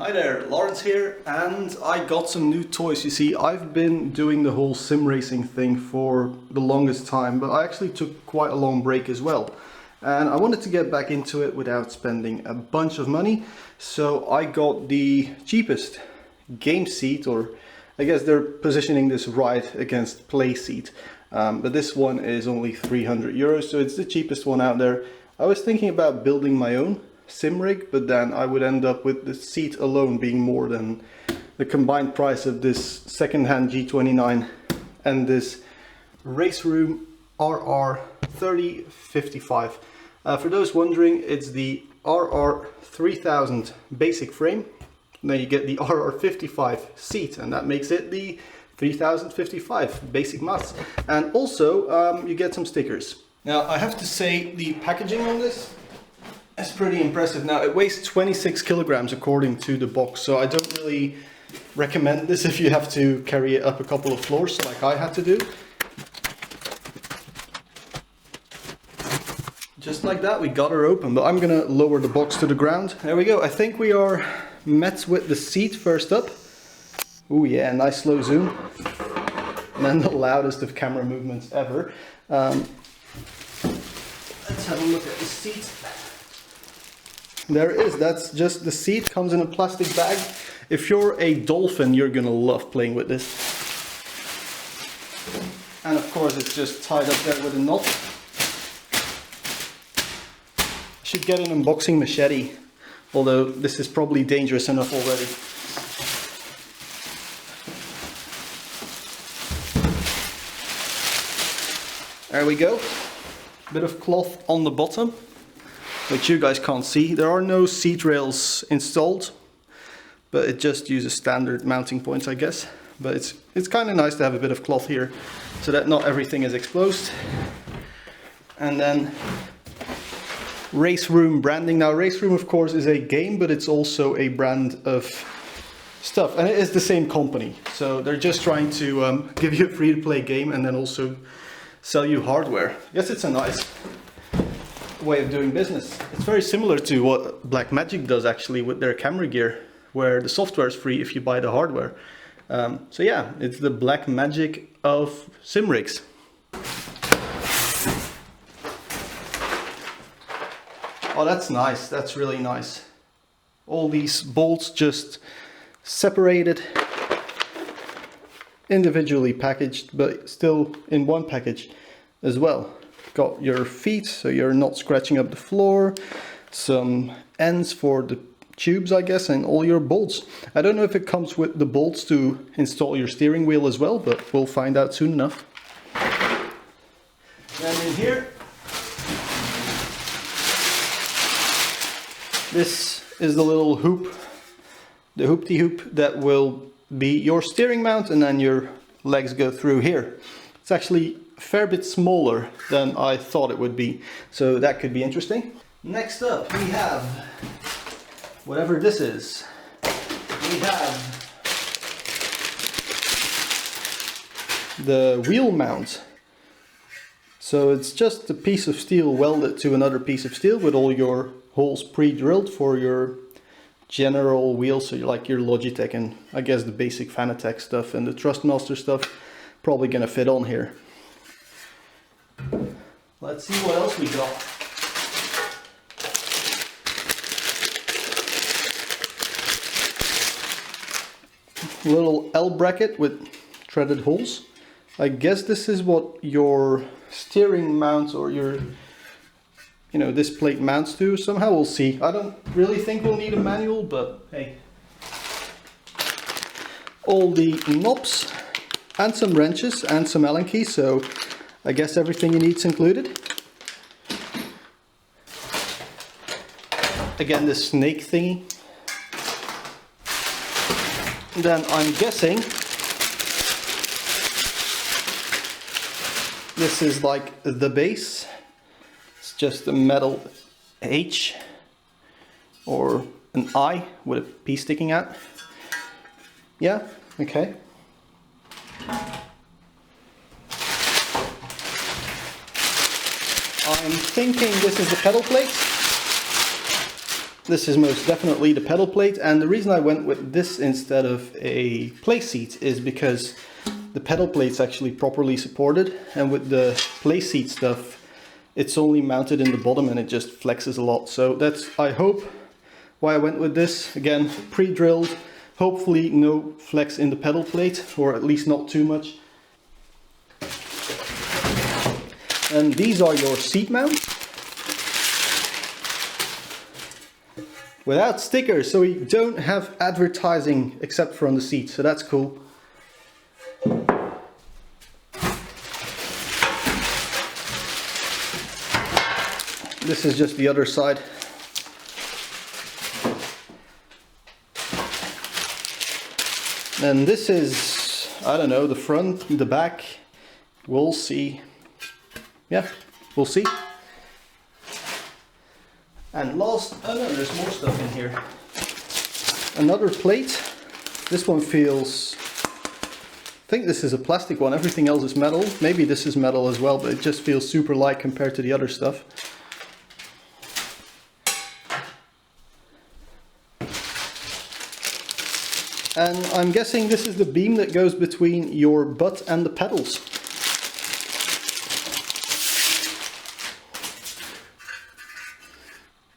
Hi there, Lawrence here, and I got some new toys. You see, I've been doing the whole sim racing thing for the longest time, but I actually took quite a long break as well. And I wanted to get back into it without spending a bunch of money, so I got the cheapest game seat, or I guess they're positioning this right against Playseat. But this one is only 300 euros, so it's the cheapest one out there. I was thinking about building my own sim rig, but then I would end up with the seat alone being more than the combined price of this second-hand G29 and this RaceRoom RR3055. For those wondering, it's the RR3000 basic frame, and then you get the RR55 seat, and that makes it the 3055 basic mats. And also you get some stickers. Now I have to say the packaging on this is pretty impressive. Now it weighs 26 kilograms according to the box, so I don't really recommend this if you have to carry it up a couple of floors like I had to do. Just like that, we got her open, but I'm gonna lower the box to the ground. There we go. I think we are met with the seat first up. Oh yeah, nice slow zoom. And then the loudest of camera movements ever. Let's have a look at the seat. There it is, that's just the seat, comes in a plastic bag. If you're a dolphin, you're gonna love playing with this. And of course it's just tied up there with a knot. I should get an unboxing machete, although this is probably dangerous enough already. There we go, bit of cloth on the bottom, which you guys can't see. There are no seat rails installed, but it just uses standard mounting points, I guess. But it's kind of nice to have a bit of cloth here so that not everything is exposed. And then RaceRoom branding. Now RaceRoom of course is a game, but it's also a brand of stuff, and it is the same company. So they're just trying to give you a free to play game and then also sell you hardware. I guess it's a nice way of doing business. It's very similar to what Blackmagic does actually with their camera gear, where the software is free if you buy the hardware. So yeah, it's the Blackmagic of sim rigs. Oh, that's nice. That's really nice. All these bolts just separated, individually packaged, but still in one package as well. Got your feet so you're not scratching up the floor, some ends for the tubes I guess, and all your bolts. I don't know if it comes with the bolts to install your steering wheel as well, but we'll find out soon enough. And in here, this is the little hoop, the hoopty hoop that will be your steering mount, and then your legs go through here. It's actually a fair bit smaller than I thought it would be, so that could be interesting. Next up we have whatever this is. We have the wheel mount. So it's just a piece of steel welded to another piece of steel with all your holes pre-drilled for your general wheels, so like your Logitech and I guess the basic Fanatec stuff and the Trustmaster stuff probably gonna fit on here. Let's see what else we got. Little L bracket with threaded holes. I guess this is what your steering mounts or your this plate mounts to. Somehow we'll see. I don't really think we'll need a manual, but hey. All the knobs and some wrenches and some Allen keys, so I guess everything you need is included. Again, this snake thingy. Then I'm guessing this is like the base. It's just a metal H or an I with a P sticking out. Yeah, okay. I'm thinking this is the pedal plate. This is most definitely the pedal plate, and the reason I went with this instead of a Playseat is because the pedal plate's actually properly supported, and with the Playseat stuff it's only mounted in the bottom and it just flexes a lot. So that's, I hope, why I went with this. Again, pre-drilled, hopefully no flex in the pedal plate, or at least not too much. And these are your seat mounts. Without stickers, so we don't have advertising except for on the seat, so that's cool. This is just the other side. And this is, I don't know, the front, the back, we'll see. Yeah, we'll see. And last, oh no, there's more stuff in here. Another plate. This one feels, I think this is a plastic one, everything else is metal. Maybe this is metal as well, but it just feels super light compared to the other stuff. And I'm guessing this is the beam that goes between your butt and the pedals.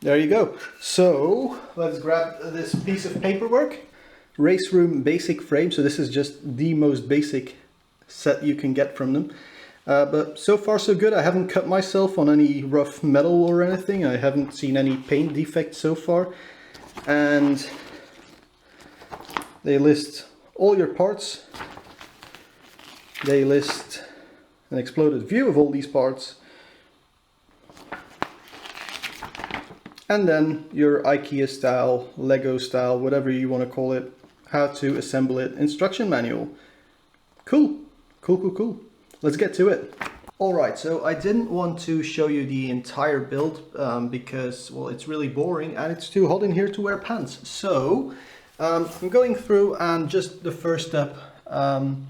There you go. So let's grab this piece of paperwork. RaceRoom basic frame. So this is just the most basic set you can get from them. But so far so good. I haven't cut myself on any rough metal or anything. I haven't seen any paint defects so far. And they list all your parts. They list an exploded view of all these parts. And then your IKEA style, Lego style, whatever you want to call it, how to assemble it, instruction manual. Cool, cool, cool, cool. Let's get to it. Alright, so I didn't want to show you the entire build because, well, it's really boring and it's too hot in here to wear pants. So, I'm going through, and just the first step, I'm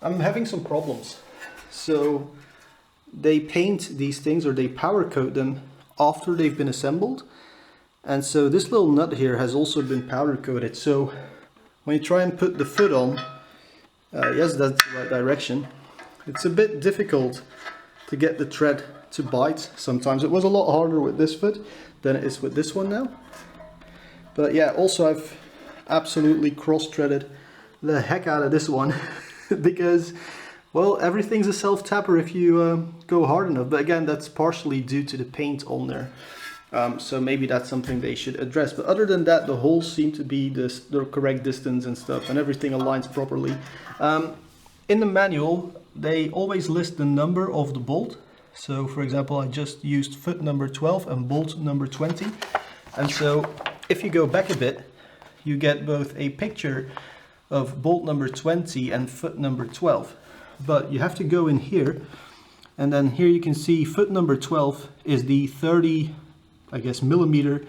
having some problems. So, they paint these things, or they powder coat them after they've been assembled, and so this little nut here has also been powder coated. So when you try and put the foot on, yes, that's the right direction, it's a bit difficult to get the tread to bite sometimes. It was a lot harder with this foot than it is with this one now. But yeah, also I've absolutely cross-threaded the heck out of this one because, well, everything's a self-tapper if you go hard enough. But again, that's partially due to the paint on there. So maybe that's something they should address. But other than that, the holes seem to be the correct distance and stuff, and everything aligns properly. In the manual, they always list the number of the bolt. So, for example, I just used foot number 12 and bolt number 20. And so, if you go back a bit, you get both a picture of bolt number 20 and foot number 12. But you have to go in here, and then here you can see foot number 12 is the 30, I guess, millimeter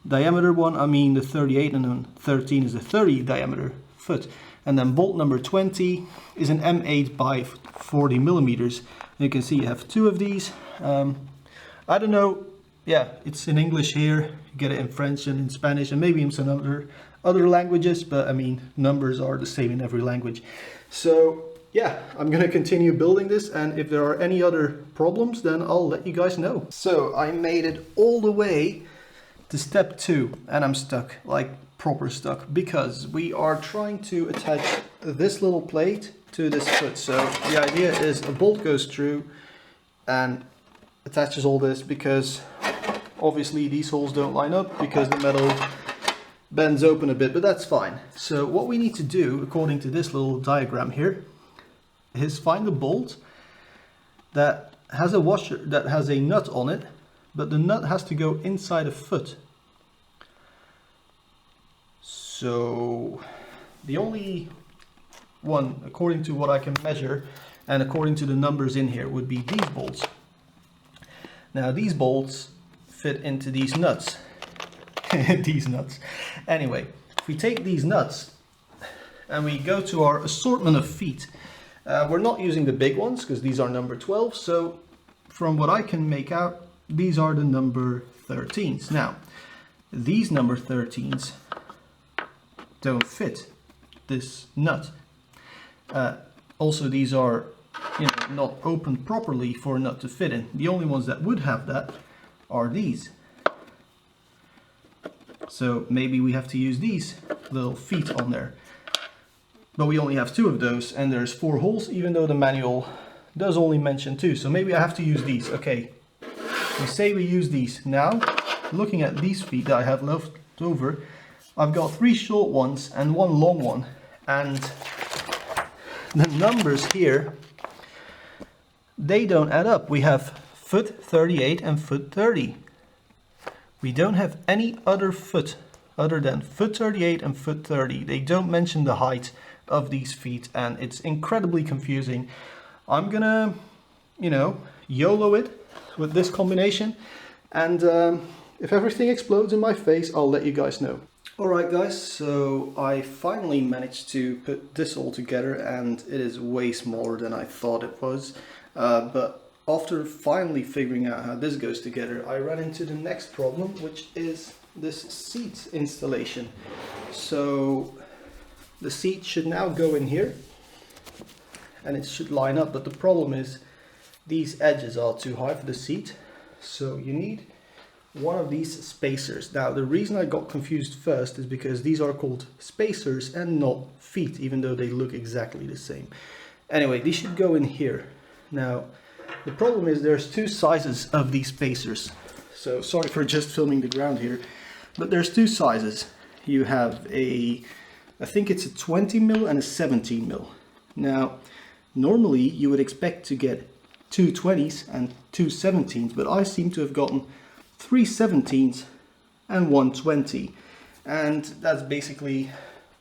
diameter one. I mean the 38, and then 13 is the 30 diameter foot. And then bolt number 20 is an M8 by 40 millimeters. And you can see you have two of these. I don't know, yeah, it's in English here. You get it in French and in Spanish and maybe in some other languages, but I mean, numbers are the same in every language. So yeah, I'm gonna continue building this, and if there are any other problems, then I'll let you guys know. So I made it all the way to step 2, and I'm stuck, like proper stuck, because we are trying to attach this little plate to this foot. So the idea is a bolt goes through and attaches all this, because obviously these holes don't line up because the metal bends open a bit, but that's fine. So what we need to do, according to this little diagram here, is find a bolt that has a washer, that has a nut on it, but the nut has to go inside a foot. So the only one, according to what I can measure and according to the numbers in here, would be these bolts. Now these bolts fit into these nuts. These nuts. Anyway, if we take these nuts and we go to our assortment of feet, we're not using the big ones because these are number 12. So from what I can make out, these are the number 13s. Now, these number 13s don't fit this nut. Also, these are, you know, not opened properly for a nut to fit in. The only ones that would have that are these. So maybe we have to use these little feet on there. But we only have 2 of those, and there's 4 holes, even though the manual does only mention 2. So maybe I have to use these. Okay, we say we use these. Now, looking at these feet that I have left over, I've got 3 short ones and 1 long one. And the numbers here, they don't add up. We have foot 38 and foot 30. We don't have any other foot other than foot 38 and foot 30. They don't mention the height of these feet, and it's incredibly confusing. I'm gonna, you know, YOLO it with this combination, and if everything explodes in my face, I'll let you guys know. Alright guys, so I finally managed to put this all together, and it is way smaller than I thought it was, but after finally figuring out how this goes together, I ran into the next problem, which is this seat installation. So the seat should now go in here and it should line up, but the problem is these edges are too high for the seat, so you need one of these spacers. Now the reason I got confused first is because these are called spacers and not feet, even though they look exactly the same. Anyway, these should go in here. Now the problem is there's 2 sizes of these spacers. So sorry for just filming the ground here, but there's 2 sizes. You have a, I think it's a 20mm and a 17mm. Now normally you would expect to get 2 20s and 2 17s, but I seem to have gotten 3 17s and 1 20. And that's basically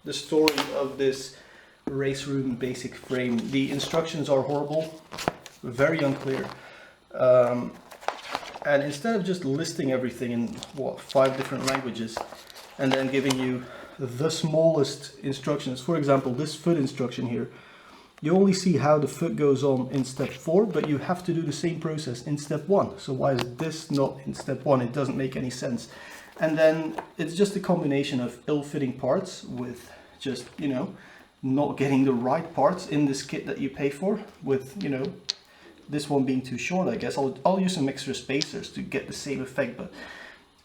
the story of this RaceRoom basic frame. The instructions are horrible, very unclear, and instead of just listing everything in what, 5 different languages and then giving you the smallest instructions, for example this foot instruction here, you only see how the foot goes on in step 4, but you have to do the same process in step 1. So why is this not in step 1? It doesn't make any sense. And then it's just a combination of ill-fitting parts with just, you know, not getting the right parts in this kit that you pay for, with, you know, this one being too short. I guess I'll use some extra spacers to get the same effect, but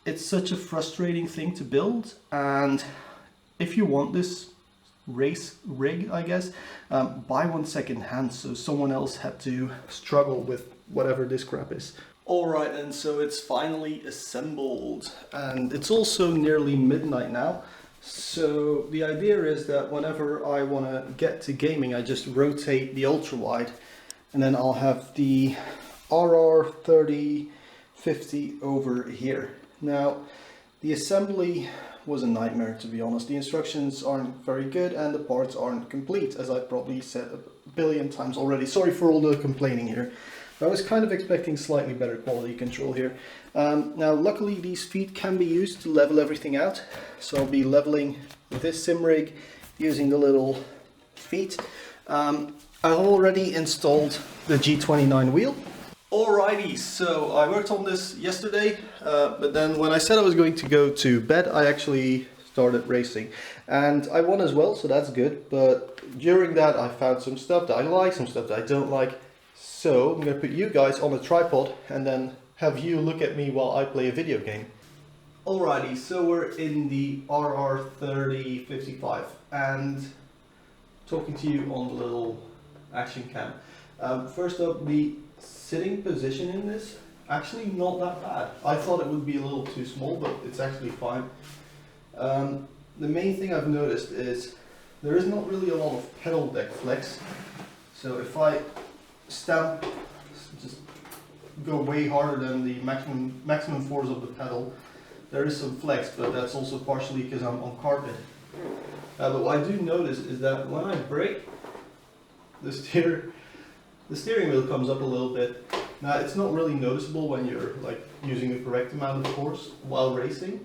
it's such a frustrating thing to build. And if you want this race rig, I guess, buy one second hand, so someone else had to struggle with whatever this crap is. Alright, and so it's finally assembled, and it's also nearly midnight now. So the idea is that whenever I want to get to gaming, I just rotate the ultra wide, and then I'll have the RR3050 over here. Now the assembly was a nightmare, to be honest. The instructions aren't very good and the parts aren't complete, as I've probably said a billion times already. Sorry for all the complaining here. I was kind of expecting slightly better quality control here. Now luckily these feet can be used to level everything out, so I'll be leveling this sim rig using the little feet. I've already installed the G29 wheel. Alrighty, so I worked on this yesterday, but then when I said I was going to go to bed, I actually started racing. And I won as well, so that's good. But during that I found some stuff that I like, some stuff that I don't like. So I'm going to put you guys on a tripod and then have you look at me while I play a video game. Alrighty, so we're in the RR3055 and talking to you on the little action cam. First up, the sitting position in this, actually not that bad. I thought it would be a little too small, but it's actually fine. The main thing I've noticed is there is not really a lot of pedal deck flex. So if I stamp, just go way harder than the maximum force of the pedal, there is some flex, but that's also partially because I'm on carpet. But what I do notice is that when I brake, the steering wheel comes up a little bit. Now it's not really noticeable when you're like using the correct amount of force while racing,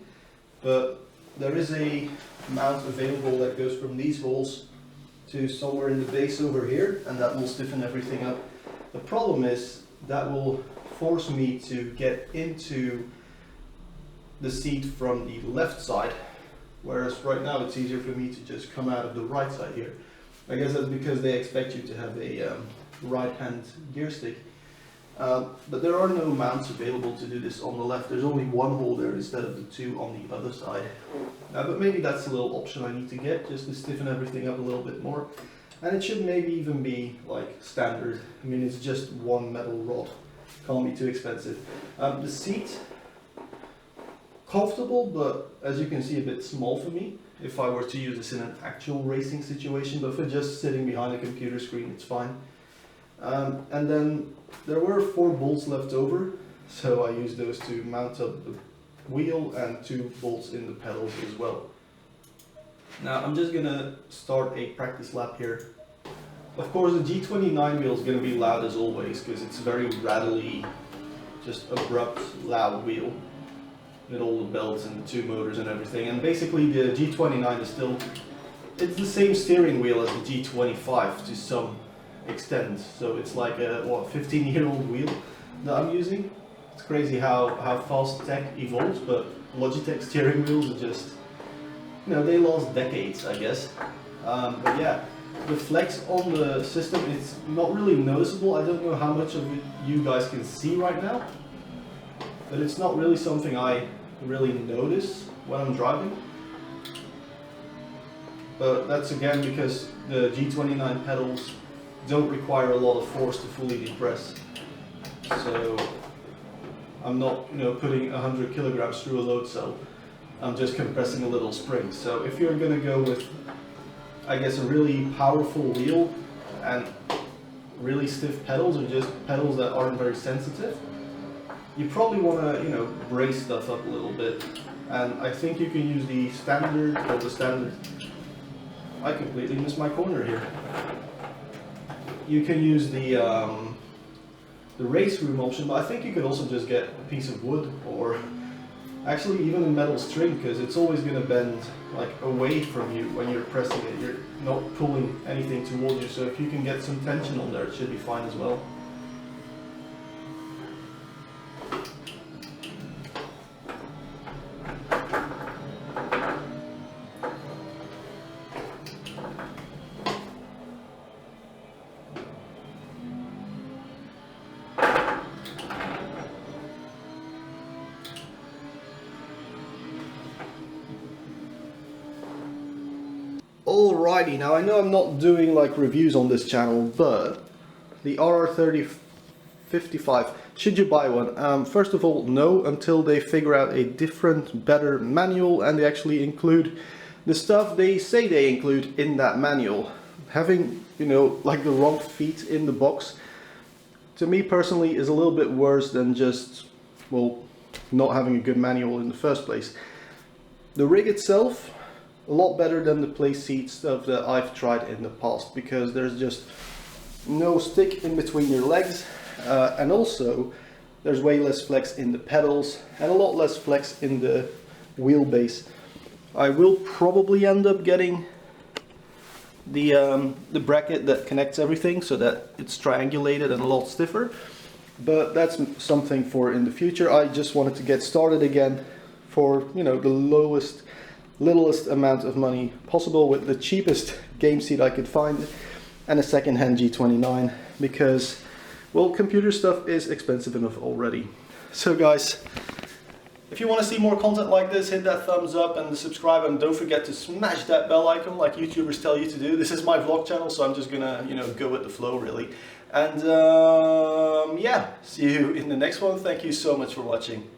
but there is a mount available that goes from these holes to somewhere in the base over here, and that will stiffen everything up. The problem is that will force me to get into the seat from the left side, whereas right now it's easier for me to just come out of the right side here. I guess that's because they expect you to have a right-hand gear stick. But there are no mounts available to do this on the left. There's only one hole there instead of the two on the other side. But maybe that's a little option I need to get just to stiffen everything up a little bit more. And it should maybe even be like standard. I mean, it's just one metal rod. Can't be too expensive. The seat, comfortable, but as you can see, a bit small for me if I were to use this in an actual racing situation, but for just sitting behind a computer screen, it's fine. And then there were 4 bolts left over, so I used those to mount up the wheel and 2 bolts in the pedals as well. Now I'm just gonna start a practice lap here. Of course, the G29 wheel is gonna be loud as always, because it's very rattly, just abrupt, loud wheel with all the belts and the 2 motors and everything. And basically the G29 is still, it's the same steering wheel as the G25 to some extent. So it's like a, what, 15-year-old wheel that I'm using. It's crazy how fast tech evolves, but Logitech steering wheels are just, you know, they last decades, I guess. But yeah, the flex on the system, it's not really noticeable. I don't know how much of it you guys can see right now, but it's not really something I really notice when I'm driving. But that's again because the G29 pedals don't require a lot of force to fully depress. So I'm not, you know, putting 100 kilograms through a load cell. I'm just compressing a little spring. So if you're gonna go with, I guess, a really powerful wheel and really stiff pedals, or just pedals that aren't very sensitive, you probably want to, you know, brace stuff up a little bit. And I think you can use the standard, or the standard, I completely missed my corner here. You can use the RaceRoom option, but I think you could also just get a piece of wood, or actually even a metal string, because it's always going to bend like away from you when you're pressing it. You're not pulling anything towards you, so if you can get some tension on there, it should be fine as well. Alrighty, now I know I'm not doing like reviews on this channel, but the RR3055, should you buy one? First of all, no, until they figure out a different, better manual and they actually include the stuff they say they include in that manual. Having, you know, like the wrong feet in the box, to me personally, is a little bit worse than just, well, not having a good manual in the first place. The rig itself, a lot better than the Playseat stuff that I've tried in the past, because there's just no stick in between your legs, and also there's way less flex in the pedals and a lot less flex in the wheelbase. I will probably end up getting the bracket that connects everything so that it's triangulated and a lot stiffer, but that's something for in the future. I just wanted to get started again for, you know, the littlest amount of money possible with the cheapest game seat I could find and a second-hand G29, because, well, computer stuff is expensive enough already. So guys, if you want to see more content like this, hit that thumbs up and subscribe, and don't forget to smash that bell icon like YouTubers tell you to do. This is my vlog channel, so I'm just gonna, you know, go with the flow really. And yeah, see you in the next one. Thank you so much for watching.